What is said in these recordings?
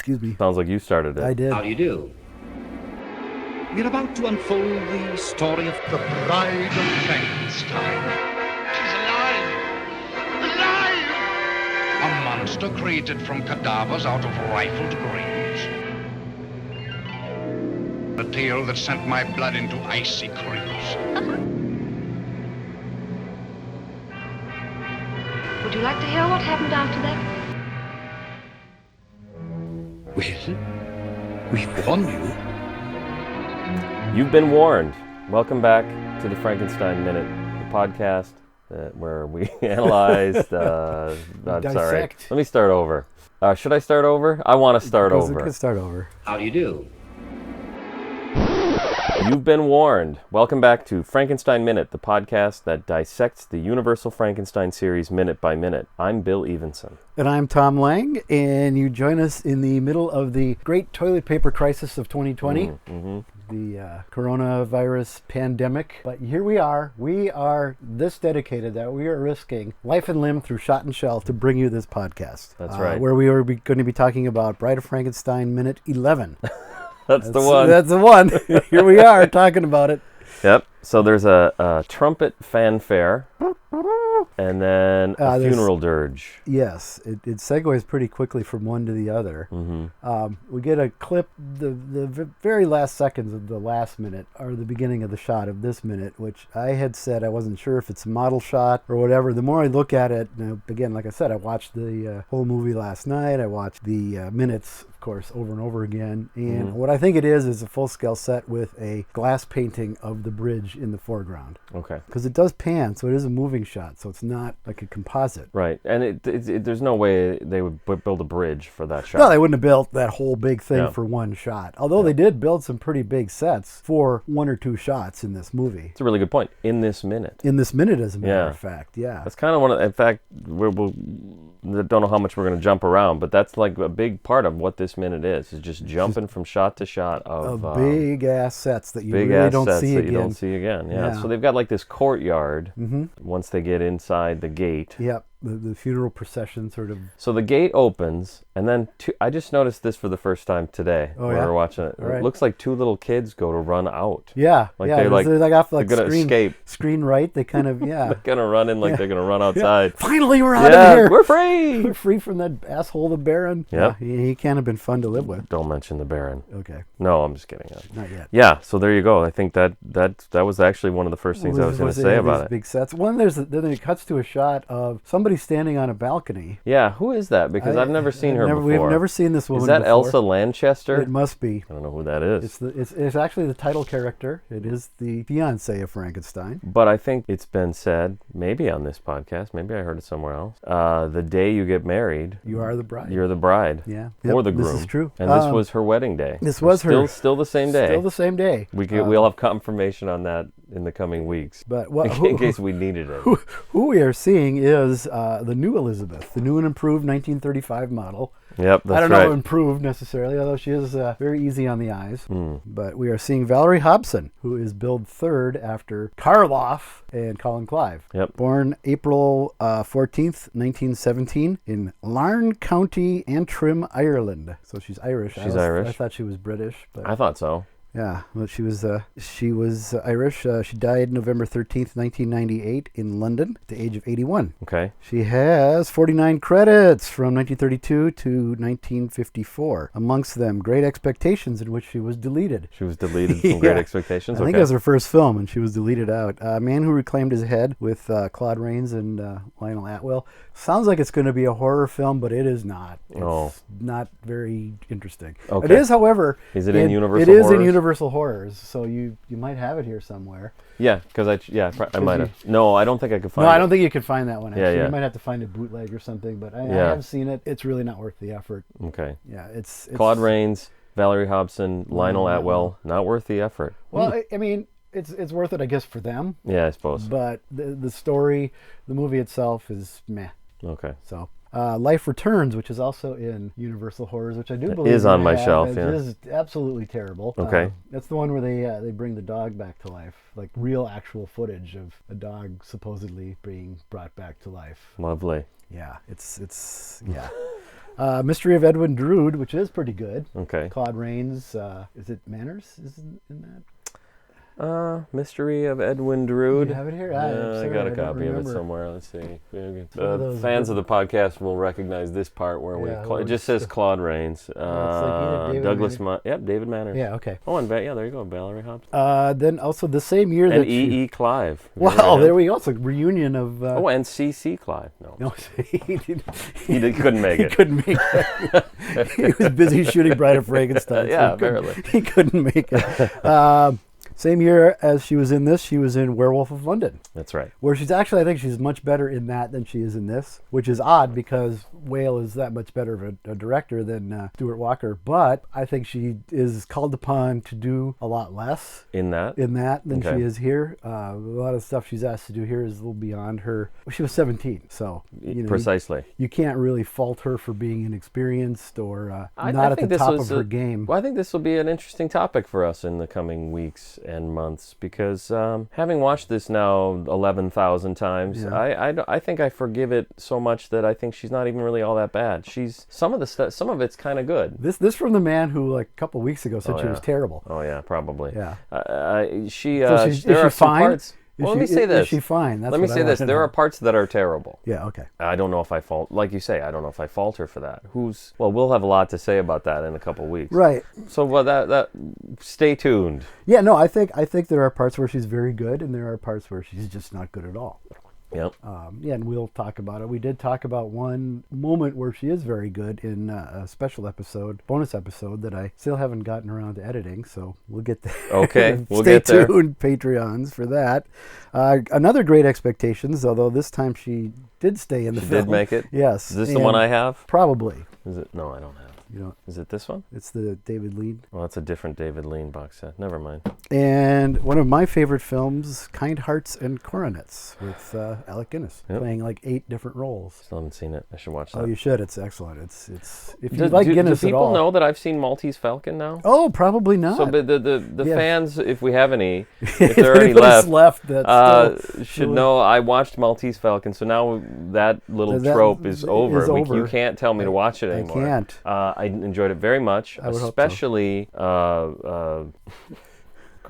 Excuse me. Sounds like you started it. I did. How do you do? We're about to unfold the story of The Bride of Frankenstein. She's alive! Alive! A monster created from cadavers out of rifled graves. A tale that sent my blood into icy creeps. Would you like to hear what happened after that? Well, we've warned you. You've been warned. Welcome back to the Frankenstein Minute, the podcast where we analyze. I'm sorry. Dissect. Let me start over. Should I start over? I want to start It over. could start over. How do you do? You've been warned. Welcome back to Frankenstein Minute, the podcast that dissects the Universal Frankenstein series minute by minute. I'm Bill Evenson. And I'm Thom Lang, and you join us in the middle of the great toilet paper crisis of 2020. The coronavirus pandemic. But here we are. We are this dedicated that we are risking life and limb through shot and shell to bring you this podcast. That's right. Where we are going to be talking about Bride of Frankenstein Minute 11. That's the one. That's the one. Here we are talking about it. Yep. So there's a trumpet fanfare, and then a funeral dirge. Yes, it segues pretty quickly from one to the other. We get a clip, the very last seconds of the last minute are the beginning of the shot of this minute, which I had said I wasn't sure if it's a model shot or whatever. The more I look at it, again, like I said, I watched the whole movie last night. I watched the minutes, of course, over and over again. And what I think it is a full-scale set with a glass painting of the bridge in the foreground. Okay. Because it does pan, so it is a moving shot, so it's not like a composite. Right. And there's no way they would build a bridge for that shot. No, they wouldn't have built that whole big thing for one shot. Although they did build some pretty big sets for one or two shots in this movie. It's a really good point. In this minute. In this minute, as a matter of fact, yeah. That's kind of one of, in fact, we don't know how much we're going to jump around, but that's like a big part of what this minute is just jumping from shot to shot of big ass sets that you really don't see again. You don't see again. Yeah. So they've got like this courtyard once they get inside the gate. Yep. The funeral procession sort of. So the gate opens, and then I just noticed this for the first time today when we were watching it. Right. It looks like two little kids go to run out. Yeah, like they're off they're gonna escape. Screen right. They kind of they're gonna run in like they're gonna run outside. Yeah. Finally, we're out of here. We're free. We're free from that asshole, the Baron. Yeah, he can't have been fun to live with. Don't mention the Baron. Okay. No, I'm just kidding. Not yet. Yeah. So there you go. I think that was actually one of the first things I was going to say about it. Big sets. Then it cuts to a shot of somebody standing on a balcony. Yeah, who is that? Because I've never seen her before. We've never seen this woman before. Is that before. Elsa Lanchester? It must be. I don't know who that is. It's actually the title character. It is the fiancée of Frankenstein. But I think it's been said, maybe on this podcast, maybe I heard it somewhere else, the day you get married, you are the bride. You're the bride. Yeah. Or the groom. This is true. And this was her wedding day. This was still the same day. Still the same day. We'll have confirmation on that in the coming weeks. But in case we needed it. Who we are seeing is the new Elizabeth, the new and improved 1935 model. Yep, that's right. I don't know improved necessarily, although she is very easy on the eyes. But we are seeing Valerie Hobson, who is billed third after Karloff and Colin Clive. Yep. Born April 14th, 1917 in Larne County, Antrim, Ireland. So she's Irish. She's Irish. I thought she was British. But I thought so. Yeah, well, she was Irish. She died November 13th, 1998 in London at the age of 81. Okay. She has 49 credits from 1932 to 1954. Amongst them, Great Expectations, in which she was deleted. She was deleted from Great Expectations? I think it was her first film, and she was deleted out. Man Who Reclaimed His Head with Claude Rains and Lionel Atwill. Sounds like it's going to be a horror film, but it is not. It's not very interesting. Okay. It is, however... Is it in Universal It is Horrors? in Universal Horrors, so you might have it here somewhere. Yeah, because I might have. No, I don't think I could find it. No, I don't think you could find that one, actually. Yeah. You might have to find a bootleg or something, but I have seen it. It's really not worth the effort. Okay. Yeah, it's Claude Rains, Valerie Hobson, Lionel Atwill, not worth the effort. Well, I mean... It's worth it, I guess, for them. Yeah, I suppose. But the story, the movie itself is meh. Okay. So, Life Returns, which is also in Universal Horrors, which I do believe is on my shelf. It is absolutely terrible. Okay. That's the one where they bring the dog back to life, like real actual footage of a dog supposedly being brought back to life. Lovely. Yeah, it's yeah. Mystery of Edwin Drood, which is pretty good. Okay. Claude Rains. Is it Manners? Is in that? Mystery of Edwin Drood. You have it here? I got a copy of it somewhere. Let's see. Fans of the podcast will recognize this part where it just says Claude Rains. Douglas David Manners. Yeah, okay. Oh, and there you go, Valerie Hobson. Then also the same year and that E.E. Clive. Wow, there we go. It's a reunion of... and C.C. Clive. No, he couldn't make it. He couldn't make it. He was busy shooting Bride of Frankenstein. Yeah, apparently. He couldn't make it. Same year as she was in this, she was in Werewolf of London. That's right. Where she's actually, I think she's much better in that than she is in this, which is odd because Whale is that much better of a director than Stuart Walker. But I think she is called upon to do a lot less in that than she is here. A lot of stuff she's asked to do here is a little beyond her. Well, she was 17, so precisely. You can't really fault her for being inexperienced or not at the top of her game. Well, I think this will be an interesting topic for us in the coming weeks and months because having watched this now 11,000 times, I think I forgive it so much that I think she's not even really all that bad. She's some of it's kind of good. This from the man who like a couple of weeks ago said she was terrible. Oh yeah, probably. Yeah. There is she are some fine? parts. Let me say this. Is she fine? Let me say this. There are parts that are terrible. Yeah, okay. I don't know if I fault, like you say, I don't know if I fault her for that. We'll have a lot to say about that in a couple of weeks. Right. So that stay tuned. Yeah, no, I think there are parts where she's very good and there are parts where she's just not good at all. Yep. And we'll talk about it. We did talk about one moment where she is very good in a special bonus episode that I still haven't gotten around to editing, so we'll get there. Okay, we'll get there. Stay tuned, Patreons, for that. Another Great Expectations, although this time she did stay in the film. She did make it? Yes. Is this the one I have? Probably. Is it? No, I don't have. You don't. Is it this one? It's the David Lean. Well, that's a different David Lean box set. Never mind. And one of my favorite films, Kind Hearts and Coronets, with Alec Guinness playing like 8 different roles. Still haven't seen it. I should watch that. Oh, you should. It's excellent. It's if you like Guinness do at all. people know that I've seen Maltese Falcon now? Oh, probably not. So the fans, if we have any, if there are any left should know I watched Maltese Falcon. So now that little trope is over. You can't tell me to watch it anymore. I can't. I enjoyed it very much, especially. Oh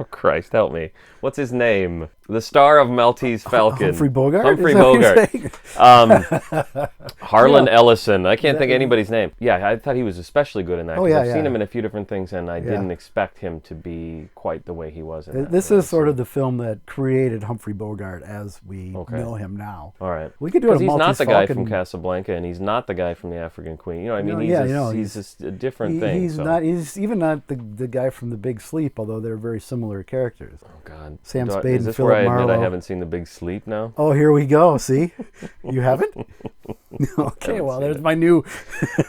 Christ, help me! What's his name? The star of Maltese Falcon. Humphrey Bogart. Humphrey Bogart. Harlan Ellison. I can't think of anybody's name. Yeah, I thought he was especially good in that. I've seen him in a few different things, and I didn't expect him to be quite the way he was in that. This is sort of the film that created Humphrey Bogart as we know him now. All right. We could do it. Because he's not the guy from Casablanca, and he's not the guy from The African Queen. You know what I mean? He's just a different thing. He's not. He's even not the guy from The Big Sleep, although they're very similar characters. Oh God. Sam Spade and Philip Marlowe. Is this where I admit I haven't seen The Big Sleep now? Oh, here we go. See? You haven't? Okay, well, there's my new...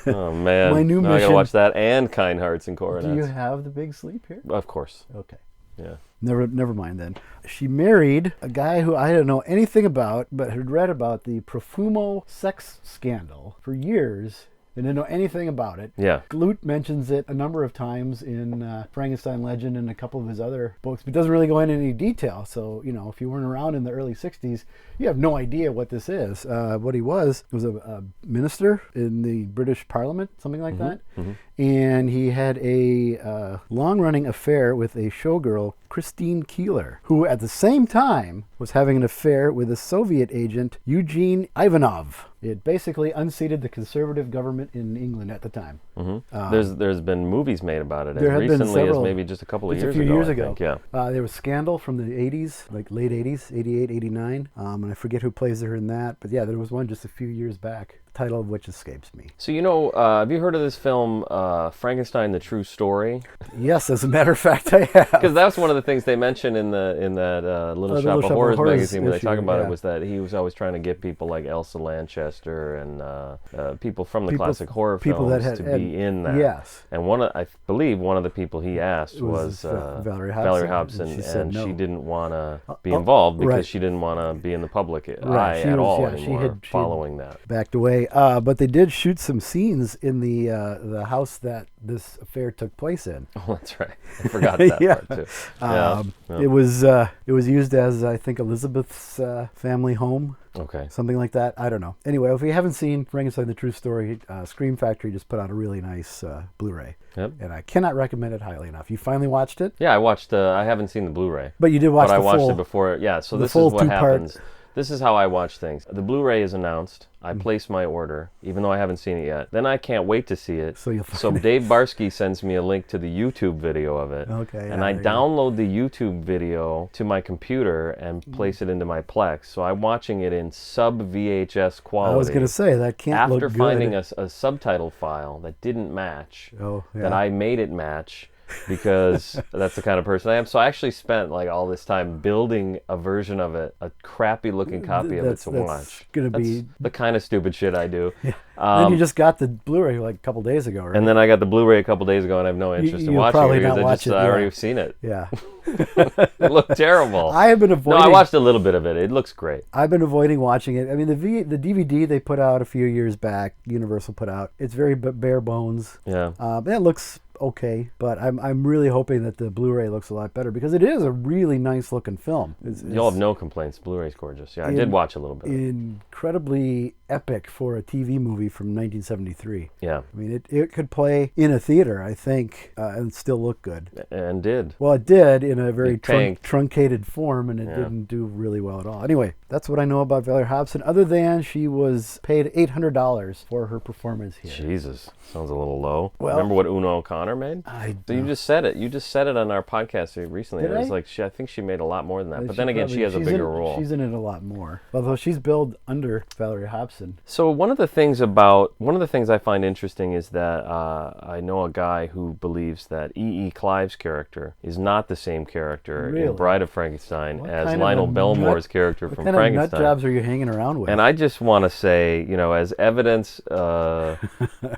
Oh, man. My new mission. I got to watch that and Kind Hearts and Coronets. Do you have The Big Sleep here? Of course. Okay. Yeah. Never mind then. She married a guy who I don't know anything about, but had read about the Profumo sex scandal for years and didn't know anything about it. Yeah. Glute mentions it a number of times in Frankenstein Legend and a couple of his other books, but doesn't really go into any detail. So, if you weren't around in the early 60s, you have no idea what this is. What he was a minister in the British Parliament, something like that. Mm-hmm. And he had a long-running affair with a showgirl, Christine Keeler, who at the same time was having an affair with a Soviet agent, Eugene Ivanov. It basically unseated the conservative government in England at the time. Mm-hmm. There's been movies made about it as recently as maybe just a couple of years ago. A few years ago. I think, yeah. There was Scandal from the 80s, like late 80s, 88, 89. And I forget who plays her in that. But yeah, there was one just a few years back, the title of which escapes me. So have you heard of this film, Frankenstein: The True Story? Yes, as a matter of fact, I have. Because that's one of the things they mentioned in that Little Shop of Horrors magazine when they talk about it, was that he was always trying to get people like Elsa Lanchester and people from the classic horror films to be in that. Yes. And I believe one of the people he asked was Valerie Hobson, and she didn't want to be involved because she didn't want to be in the public eye at all anymore following that. Backed away. Anyway, but they did shoot some scenes in the house that this affair took place in. Oh, that's right. I forgot that part too. It was used as, I think, Elizabeth's family home. Okay. Something like that. I don't know. Anyway, if you haven't seen Frankenstein: The True Story, Scream Factory just put out a really nice Blu-ray. Yep. And I cannot recommend it highly enough. You finally watched it? Yeah, I watched. I haven't seen the Blu-ray. But you did watch But the I watched full, it before. Yeah. So the this full is what two-part. happens. This is how I watch things. The Blu-ray is announced. I place my order, even though I haven't seen it yet. Then I can't wait to see it. So Dave Barsky sends me a link to the YouTube video of it. Okay. And I download the YouTube video to my computer and place it into my Plex. So I'm watching it in sub-VHS quality. I was going to say, that can't look good. After finding a subtitle file that didn't match, that I made it match, because that's the kind of person I am. So I actually spent like all this time building a version of it, a crappy looking copy of it to watch. That's the kind of stupid shit I do. Yeah. Then you just got the Blu-ray like a couple days ago, right? And then I got the Blu-ray a couple days ago, and I have no interest in watching it because I already seen it. Yeah. It looked terrible. I have been avoiding. No, I watched a little bit of it. It looks great. I've been avoiding watching it. I mean, the DVD they put out a few years back, Universal put out. It's very bare bones. Yeah. It looks okay, but I'm really hoping that the Blu-ray looks a lot better because it is a really nice looking film. You'll have no complaints. Blu-ray's gorgeous. Yeah, I did watch a little bit. Incredibly epic for a TV movie from 1973. Yeah. I mean, it could play in a theater, I think, and still look good. And did. Well, it did in a very tanked. truncated form, and it didn't do really well at all. Anyway, that's what I know about Valerie Hobson, other than she was paid $800 for her performance here. Jesus. Sounds a little low. Well, remember what Una O'Connor made? You just said it. You just said it on our podcast recently. Did it was I? like I think she made a lot more than that. But then again, she has a bigger role. She's in it a lot more. Although she's billed under Valerie Hobson. So one of the things I find interesting is that I know a guy who believes that E.E. Clive's character is not the same character in Bride of Frankenstein as Lionel Belmore's character from Frankenstein. What kind of nut jobs are you hanging around with? And I just want to say, as evidence,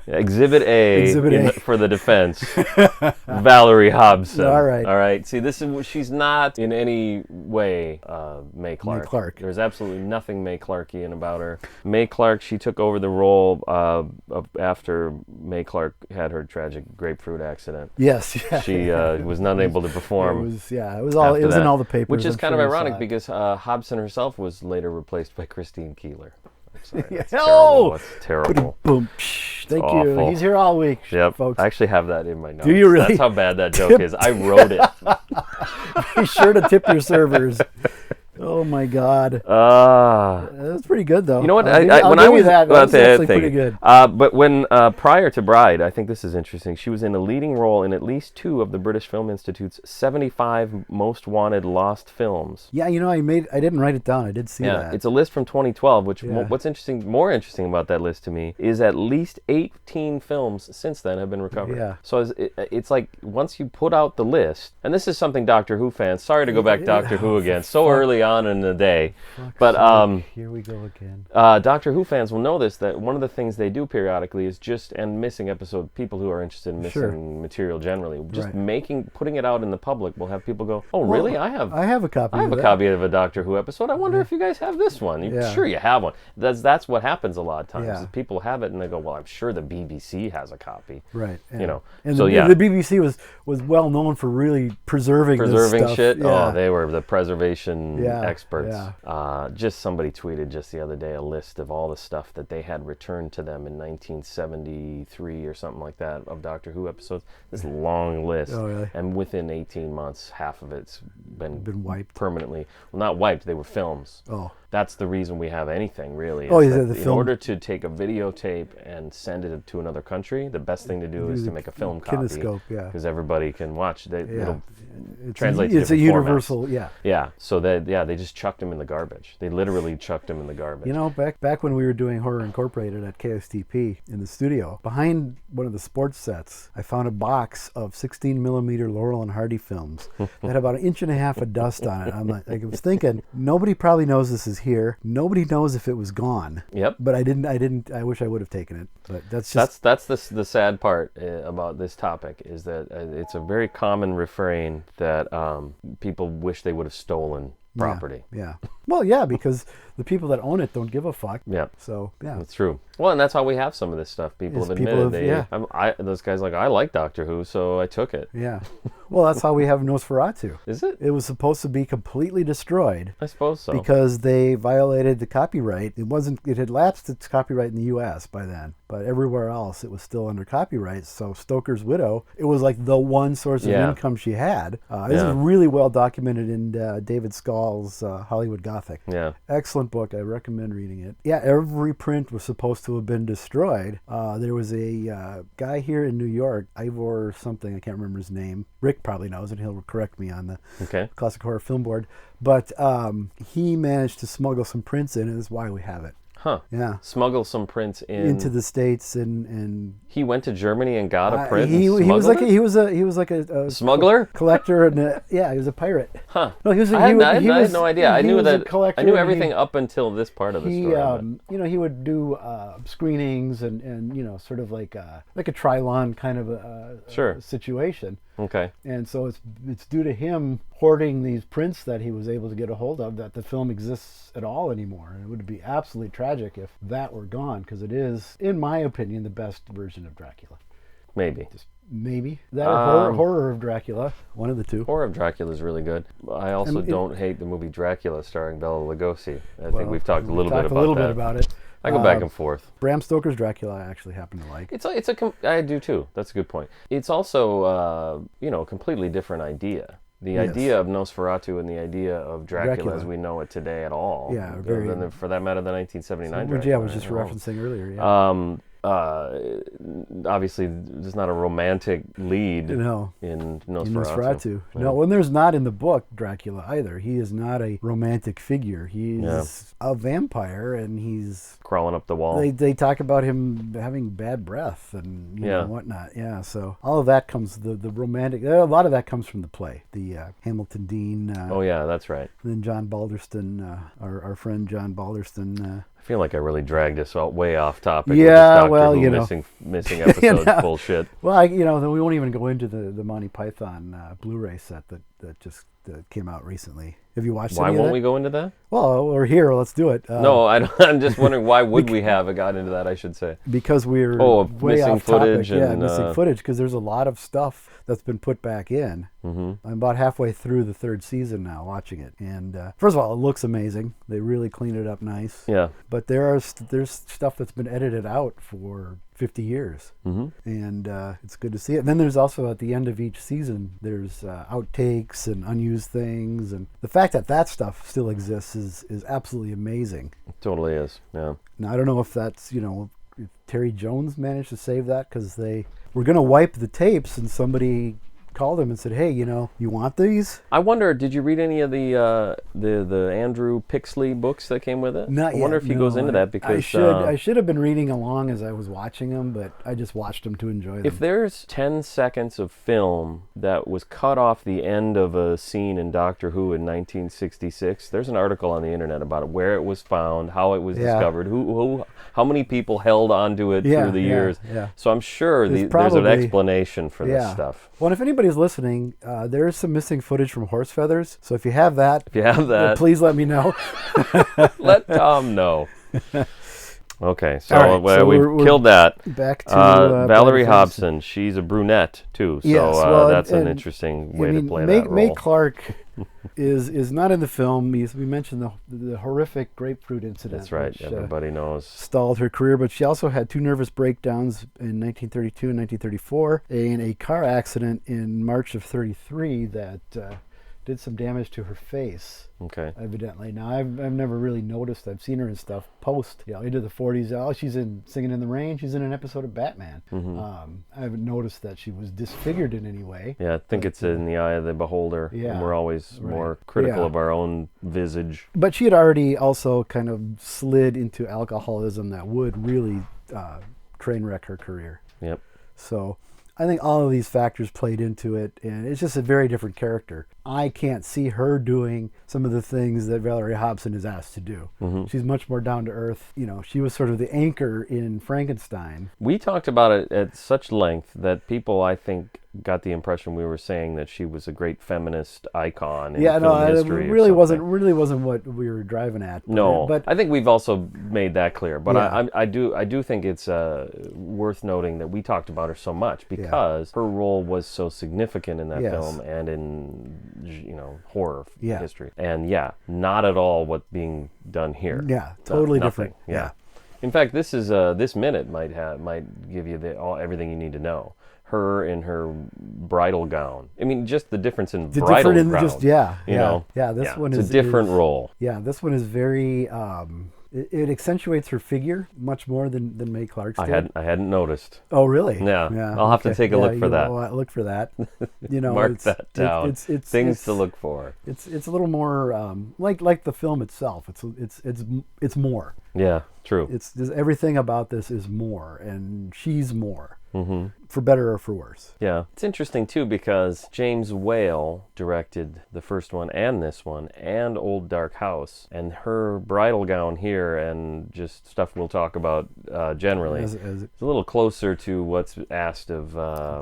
Exhibit A for the defense, Valerie Hobson. All right. See, she's not in any way May Clark. May Clark. There's absolutely nothing May Clarkian about her. May Clark, she took over the role after May Clark had her tragic grapefruit accident. Yes. Yeah. She was not able to perform. It was in all the papers. Which is kind of ironic because Hobson herself was later replaced by Christine Keeler. Sorry, that's terrible. That's terrible. Boom. Thank you. He's here all week, folks. I actually have that in my notes. Do you really? That's how bad that joke is. I wrote it. Be sure to tip your servers. Oh my God. That's pretty good though. You know what? That's actually pretty good. But when prior to Bride, I think this is interesting. She was in a leading role in at least 2 of the British Film Institute's 75 most wanted lost films. Yeah, I didn't write it down. I did see that. It's a list from 2012. Which what's more interesting about that list to me is at least 18 films since then have been recovered. Yeah. So it's like once you put out the list, and this is something Doctor Who fans. Sorry to go back Doctor Who again. So early on in the day, but here we go again. Doctor Who fans will know this, that one of the things they do periodically is and missing episode, people who are interested in missing material generally, just putting it out in the public will have people go, oh really? I have a copy of a Doctor Who episode. I wonder if you guys have this one. Sure you have one. That's what happens a lot of times. People have it and they go, well, I'm sure the BBC has a copy. Right. And the BBC was well known for really preserving this stuff. Shit. Yeah. Oh, they were the preservation experts. Yeah. Just somebody tweeted just the other day a list of all the stuff that they had returned to them in 1973 or something like that of Doctor Who episodes. This long list. Oh, really? And within 18 months, half of it's been wiped permanently. Well, not wiped. They were films. Oh. That's the reason we have anything, really. In order to take a videotape and send it to another country, the best thing to do is to make a film copy. Kinescope, because everybody can watch. It'll translate to different formats. It's a universal, Yeah, so they just chucked them in the garbage. They literally chucked them in the garbage. Back when we were doing Horror Incorporated at KSTP in the studio, behind one of the sports sets, I found a box of 16mm Laurel and Hardy films that had about 1.5 inches of dust on it. I was thinking, nobody probably knows this is here. Nobody knows if it was gone. Yep. But I didn't. I wish I would have taken it. But that's the sad part about this topic is that it's a very common refrain that people wish they would have stolen property. Yeah. Well, yeah, because the people that own it don't give a fuck. Yeah. So, yeah. That's true. Well, and that's how we have some of this stuff. People Yes, have people admitted have- those guys like, I like Doctor Who, so I took it. Yeah. Well, that's how we have Nosferatu. Is it? It was supposed to be completely destroyed I suppose so. because they violated the copyright. It had lapsed its copyright in the U.S. by then, but everywhere else it was still under copyright. So Stoker's widow, it was like the one source of income she had. This is really well documented in David Scull's Hollywood Gothic. Yeah. Excellent book. I recommend reading it. Yeah, every print was supposed to have been destroyed. There was a guy here in New York, Ivor something, I can't remember his name. Rick probably knows it. He'll correct me on the Classic Horror Film Board. But he managed to smuggle some prints in, and that's why we have it. Huh. Yeah. Smuggle some prints into the States, and he went to Germany and got a print. He was like a smuggler, collector, and he was a pirate. Huh? No, he was. I had no idea. I knew that. I knew everything up until this part of the story. He would do screenings and sort of like a Trilon kind of a situation. Okay. And so it's due to him hoarding these prints that he was able to get a hold of that the film exists at all anymore. And it would be absolutely tragic if that were gone, because it is, in my opinion, the best version of Dracula. Maybe. Maybe. That or Horror of Dracula. One of the two. Horror of Dracula is really good. I also don't hate the movie Dracula starring Bela Lugosi. I think we've talked a little bit about it. I go back and forth. Bram Stoker's Dracula I actually happen to like. I do too. That's a good point. It's also a completely different idea. The idea of Nosferatu and the idea of Dracula as we know it today at all. Yeah, for that matter, the 1979 Dracula. Yeah, I was just referencing earlier. Yeah. Obviously, there's not a romantic lead in Nosferatu. Yeah. No, and there's not in the book Dracula either. He is not a romantic figure. He's a vampire, and he's crawling up the wall. They talk about him having bad breath and whatnot. Yeah, so all of that comes the romantic. A lot of that comes from the play, the Hamilton Dean. That's right. And then John Balderston, our friend John Balderston. I feel like I really dragged us way off topic. Yeah, missing episodes bullshit. Well, we won't even go into the Monty Python Blu-ray set that just came out recently. Have you watched it? Why won't we go into that? Well, we're here. Let's do it. No, I'm just wondering why would we have got into that, I should say. Because we're way off topic. Missing footage, because there's a lot of stuff that's been put back in. Mm-hmm. I'm about halfway through the third season now watching it. And first of all, it looks amazing. They really cleaned it up nice. Yeah. But there's stuff that's been edited out for 50 years. Mm-hmm. And it's good to see it. And then there's also, at the end of each season, there's outtakes and unused things. And the fact that stuff still exists is absolutely amazing. It totally is, yeah. Now, I don't know if that's, if Terry Jones managed to save that, because they were going to wipe the tapes, and somebody called him and said, "Hey, you want these?" I wonder, did you read any of the Andrew Pixley books that came with it? Not yet. I wonder if he goes into that, because I should have been reading along as I was watching them, but I just watched them to enjoy them. If there's 10 seconds of film that was cut off the end of a scene in Doctor Who in 1966, there's an article on the internet about it, where it was found, how it was discovered, how many people held onto it through the years. Yeah. So I'm sure there's an explanation for this stuff. Well, if anybody's listening, there is some missing footage from Horse Feathers. So if you have that, please let me know. Let Thom know. Okay, so, we've killed that. Back to Valerie Hobson. She's a brunette too, so that's an interesting way to play that role. Mae Clark is not in the film. We mentioned the horrific grapefruit incident. That's right. Which, everybody knows. Stalled her career, but she also had 2 nervous breakdowns in 1932 and 1934, in a car accident in March of 1933 that did some damage to her face. Okay. Evidently. Now, I've never really noticed. I've seen her in stuff post, into the 40s. Oh, she's in Singing in the Rain. She's in an episode of Batman. Mm-hmm. I haven't noticed that she was disfigured in any way. Yeah, I think it's in the eye of the beholder. Yeah. And we're always more critical of our own visage. But she had already also kind of slid into alcoholism that would really train wreck her career. Yep. So I think all of these factors played into it, and it's just a very different character. I can't see her doing some of the things that Valerie Hobson is asked to do. Mm-hmm. She's much more down to earth. She was sort of the anchor in Frankenstein. We talked about it at such length that people, I think, got the impression we were saying that she was a great feminist icon in Yeah, no, film it history. really or something. wasn't what we were driving at. No, but I think we've also made that clear. But Yeah. I do think it's worth noting that we talked about her so much because her role was so significant in that Yes. film and in horror Yeah. history. And not at all what's being done here. Yeah, totally Nothing. different. Yeah. In fact, this minute might give you everything you need to know. Her in her bridal gown. I mean, just the difference in The bridal different in gown. just this one it's is a different is- role. Yeah, this one is very. It accentuates her figure much more than Mae Clark's did. I hadn't noticed. Oh, really? Yeah. I'll have to take a look for that. Look for that. Mark that down. It's things to look for. It's a little more like the film itself. It's more. Yeah, true. It's everything about this is more, and she's more. Mm-hmm. For better or for worse. Yeah. It's interesting, too, because James Whale directed the first one and this one and Old Dark House. And her bridal gown here and just stuff we'll talk about generally is a little closer to what's asked of,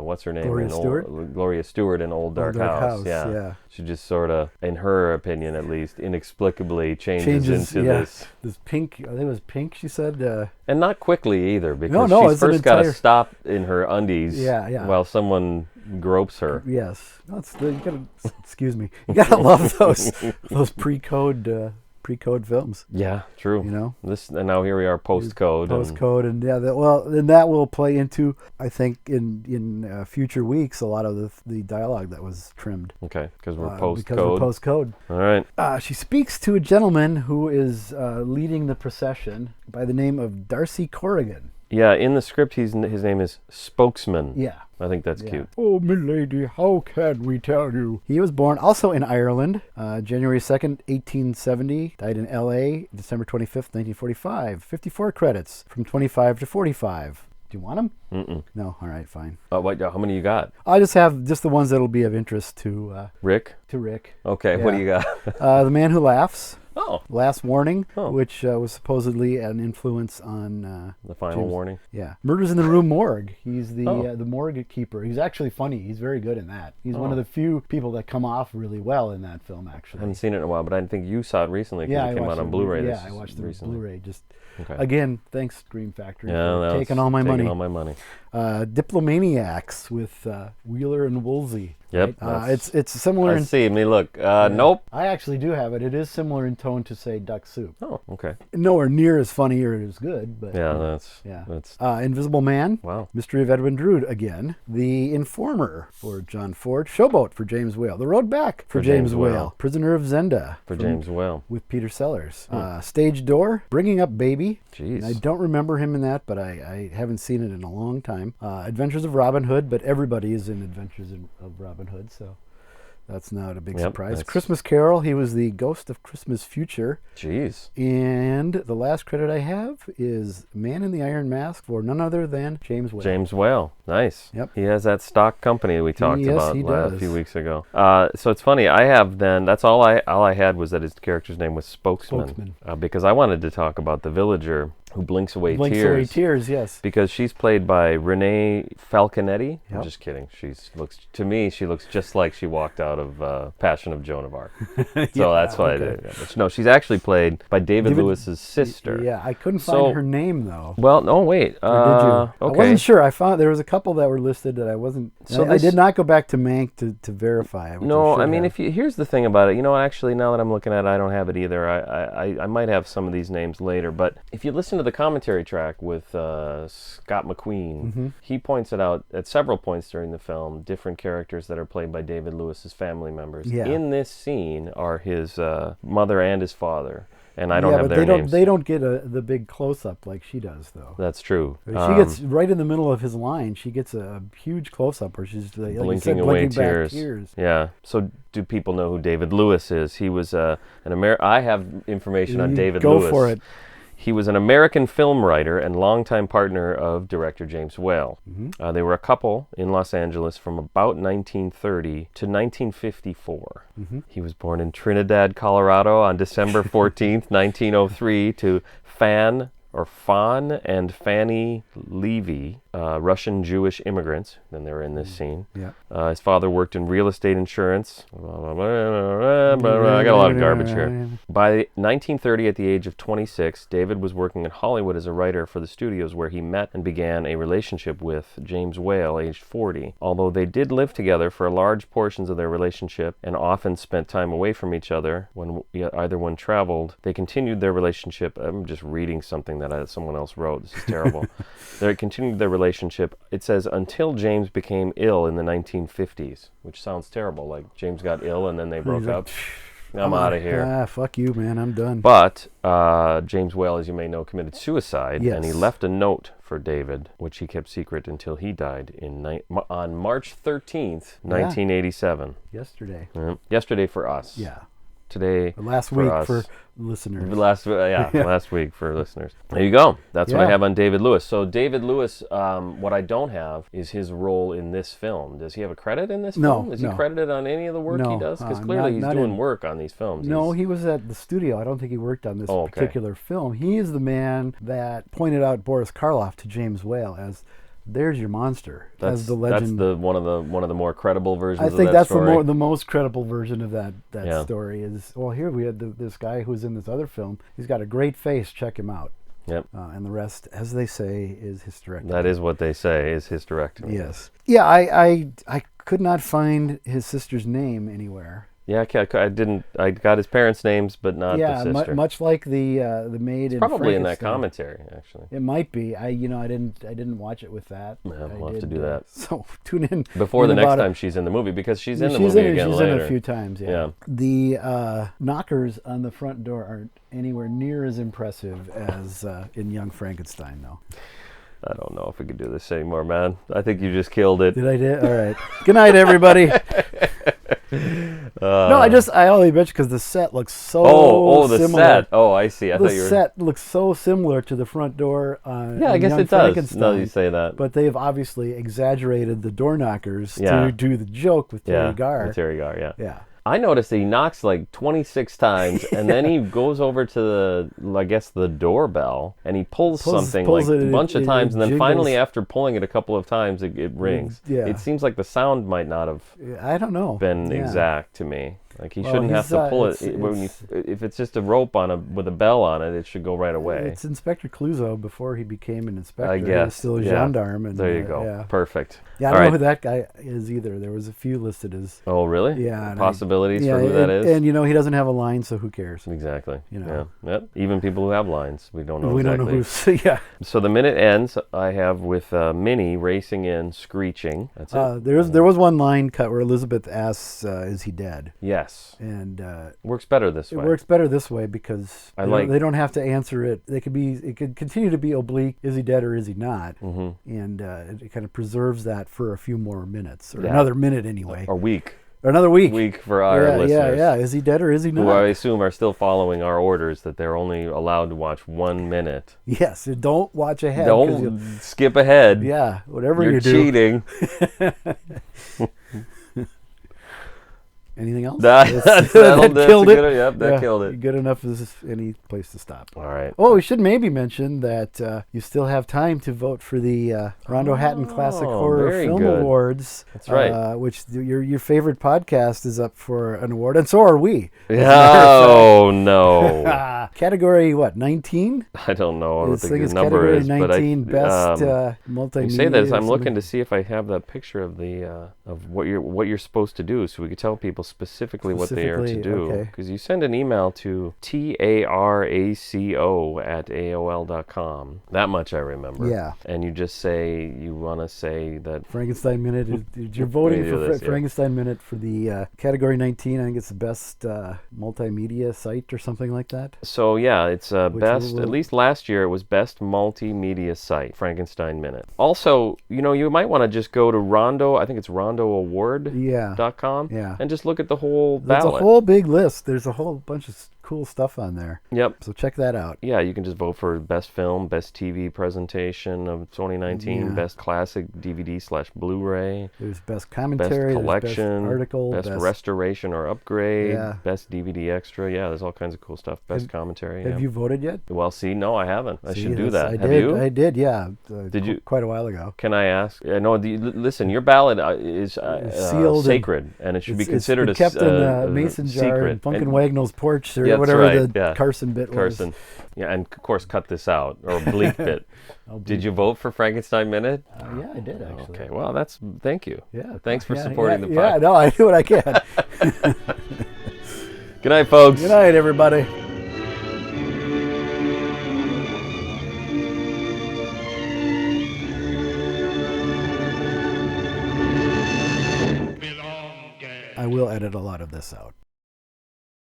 what's her name? Gloria Stewart in Old Dark House. Yeah. She just sort of, in her opinion at least, inexplicably changes into this pink, I think it was pink, she said. And not quickly either, because she's it's first got to stop in her undies while someone gropes her. Yes. Excuse me. You gotta love those pre-code films. Yeah, true. And now here we are post-code. And that will play into, I think, in future weeks, a lot of the dialogue that was trimmed. Okay, because we're post-code. Because we're post-code. All right. She speaks to a gentleman who is leading the procession by the name of Darcy Corrigan. Yeah, in the script, his name is Spokesman. Yeah. I think that's cute. Oh, milady, how can we tell you? He was born also in Ireland, January 2nd, 1870. Died in L.A., December 25th, 1945. 54 credits, from 25 to 45. Do you want them? Mm-mm. No? All right, fine. How many you got? I just have the ones that'll be of interest to Rick. Okay, what do you got? The Man Who Laughs. Oh. Last Warning, which was supposedly an influence on... The Final Warning? Yeah. Murders in the Rue Morgue. He's the morgue keeper. He's actually funny. He's very good in that. He's one of the few people that come off really well in that film, actually. I haven't seen it in a while, but I think you saw it recently because it came out on Blu-ray. I watched the recently. Blu-ray. Again, thanks, Scream Factory, for taking all my money. Diplomaniacs with Wheeler and Woolsey. Yep. Right? It's similar. Look. Nope. I actually do have it. It is similar in tone to, say, Duck Soup. Oh, okay. Nowhere near as funny or as good, but that's Invisible Man. Wow. Mystery of Edwin Drood again. The Informer for John Ford. Showboat for James Whale. The Road Back for James Whale. Prisoner of Zenda for James Whale with Peter Sellers. Stage Door. Bringing Up Baby. Jeez. I don't remember him in that, but I haven't seen it in a long time. Adventures of Robin Hood, but everybody is in Adventures of Robin Hood, so that's not a big surprise. Christmas Carol, he was the Ghost of Christmas Future. Jeez. And the last credit I have is Man in the Iron Mask for none other than James Whale. James Whale. Nice. Yep. He has that stock company we talked about a few weeks ago. So it's funny, I have then, that's all I had was that his character's name was Spokesman. Because I wanted to talk about the villager who blinks away tears, yes. Because she's played by Renee Falconetti. Yep. I'm just kidding. She looks just like she walked out of Passion of Joan of Arc. So that's why I did it. But no, she's actually played by David Lewis's sister. Yeah, I couldn't find her name though. Well, no, wait. Or did you? Okay. I wasn't sure. I found there was a couple that were listed that I wasn't. So I did not go back to Mank to verify. No, I mean, here's the thing about it. Actually, now that I'm looking at it, I don't have it either. I might have some of these names later, but if you listen to the commentary track with Scott McQueen, he points it out at several points during the film, different characters that are played by David Lewis's family members. Yeah. In this scene are his mother and his father. And I don't have their names. They don't get the big close-up like she does, though. That's true. She gets right in the middle of his line. She gets a huge close-up where she's blinking away tears. Yeah. So do people know who David Lewis is? He was I have information on David Lewis. Go for it. He was an American film writer and longtime partner of director James Whale. They were a couple in Los Angeles from about 1930 to 1954. He was born in Trinidad, Colorado on December 14th, 1903 to Fan are Fawn and Fanny Levy, Russian Jewish immigrants. Then they were in this scene. Yeah. His father worked in real estate insurance. I got a lot of garbage here. By 1930, at the age of 26, David was working in Hollywood as a writer for the studios, where he met and began a relationship with James Whale, aged 40. Although they did live together for large portions of their relationship and often spent time away from each other when either one traveled, they continued their relationship. I'm just reading something that someone else wrote. This is terrible. They continued their relationship, it says, until James became ill in the 1950s, which sounds terrible. Like James got ill and then they broke up. I'm out of here. Fuck you, man. I'm done. But James Whale, as you may know, committed suicide, yes. and he left a note for David, which he kept secret until he died on March 13th, 1987. Yesterday. Yesterday for us. Yeah. Today last for week us. for listeners. Last week for listeners. There you go. That's what I have on David Lewis. So David Lewis, what I don't have is his role in this film. Does he have a credit in this film? Is he credited on any of the work he does? Because clearly he's doing work on these films. No, he was at the studio. I don't think he worked on this particular film. He is the man that pointed out Boris Karloff to James Whale as, there's your monster. As the legend. That's one of the more credible versions. I think of that that's story. the most credible version of that story. Is, well, here we had this guy who's in this other film. He's got a great face. Check him out. Yep. And the rest, as they say, is hysterectomy. That is what they say, is hysterectomy. Yes. Yeah, I could not find his sister's name anywhere. Yeah, I didn't. I got his parents' names, but not the sister. Much like the maid in probably in that Frankenstein. commentary, actually. It might be. I didn't watch it with that. Yeah, we'll have to do that. So tune in before the next time she's in the movie, because she's in the movie again she's later. In a few times. Yeah. The knockers on the front door aren't anywhere near as impressive as in Young Frankenstein, though. I don't know if we could do this anymore, man. I think you just killed it. Did I do? All right. Good night, everybody. No, I only bitch because the set looks so the similar. set. Oh, I see. I thought you were... The set looks so similar to the front door yeah, I guess Young it does, Frankenstein, now that you say that. But they've obviously exaggerated the door knockers to do the joke with Terry Garr. With Terry Garr, Yeah. I noticed that he knocks like 26 times, and then he goes over to the doorbell, and he pulls something like a bunch of times, and then jiggles. Finally, after pulling it a couple of times, it rings. Yeah. It seems like the sound might not have I don't know. been exact to me. Like he shouldn't have to pull it. If it's just a rope with a bell on it, it should go right away. It's Inspector Clouseau before he became an inspector. I guess. He was still a gendarme. And, there you go. Yeah. Perfect. Yeah, I don't know who that guy is either. There was a few listed as. Oh, really? Yeah. Possibilities for who that is? And, he doesn't have a line, so who cares? Exactly. Yeah. Yep. Even people who have lines, we don't know We exactly. don't know who's. Yeah. So the minute ends, I have with Minnie racing in, screeching. That's it. There was one line cut where Elizabeth asks, "Is he dead?" Yes. And works better this way. It works better this way because they don't have to answer it. It could continue to be oblique. Is he dead or is he not? Mm-hmm. And it kind of preserves that for a few more minutes, or another minute anyway, or week. Or another week. Week for our listeners. Yeah. Is he dead or is he not? Who I assume are still following our orders that they're only allowed to watch 1 minute. Yes, don't watch ahead. Don't skip ahead. Yeah, whatever you're you do. Cheating. Anything else? That killed it. That killed it. Good enough as any place to stop. All right. Oh, we should maybe mention that you still have time to vote for the Rondo Hatton Classic Horror Film Awards. That's right. Which your favorite podcast is up for an award, and so are we. Oh no! Category what? 19? I don't know what the number is, 19, but best multimedia. You say this. I'm looking to see if I have that picture of the of what you're supposed to do, so we could tell people specifically what they are to do. Because you send an email to taraco@aol.com. That much I remember. Yeah. And you just say you want to say that Frankenstein Minute. You're voting for Frankenstein Minute for the category 19. I think it's the best multimedia site or something like that. So yeah, it's best. At least last year it was best multimedia site. Frankenstein Minute. Also, you might want to just go to Rondo. I think it's RondoAward.com. Yeah. And just look at the whole ballot. There's a whole big list. There's a whole bunch of cool stuff on there. Yep. So check that out. Yeah, you can just vote for best film, best TV presentation of 2019, best classic DVD/Blu-ray. There's best commentary, best collection, best article, best restoration or upgrade, best DVD extra. Yeah, there's all kinds of cool stuff. Best commentary. Have you voted yet? Well, see, no, I haven't. I should do that. Have you? I did, yeah. Did you? Quite a while ago. Can I ask? I know. Listen, your ballot is sealed sacred, and it should be considered it's kept in a mason jar secret. in Funkin' Wagnall's porch or Yeah, whatever right, the Carson bit was. Yeah, and of course, cut this out or bleep it. Did you vote for Frankenstein Minute? Yeah, I did actually. Okay, well, thank you. Yeah, thanks for supporting the podcast. Yeah, no, I do what I can. Good night, folks. Good night, everybody. I will edit a lot of this out.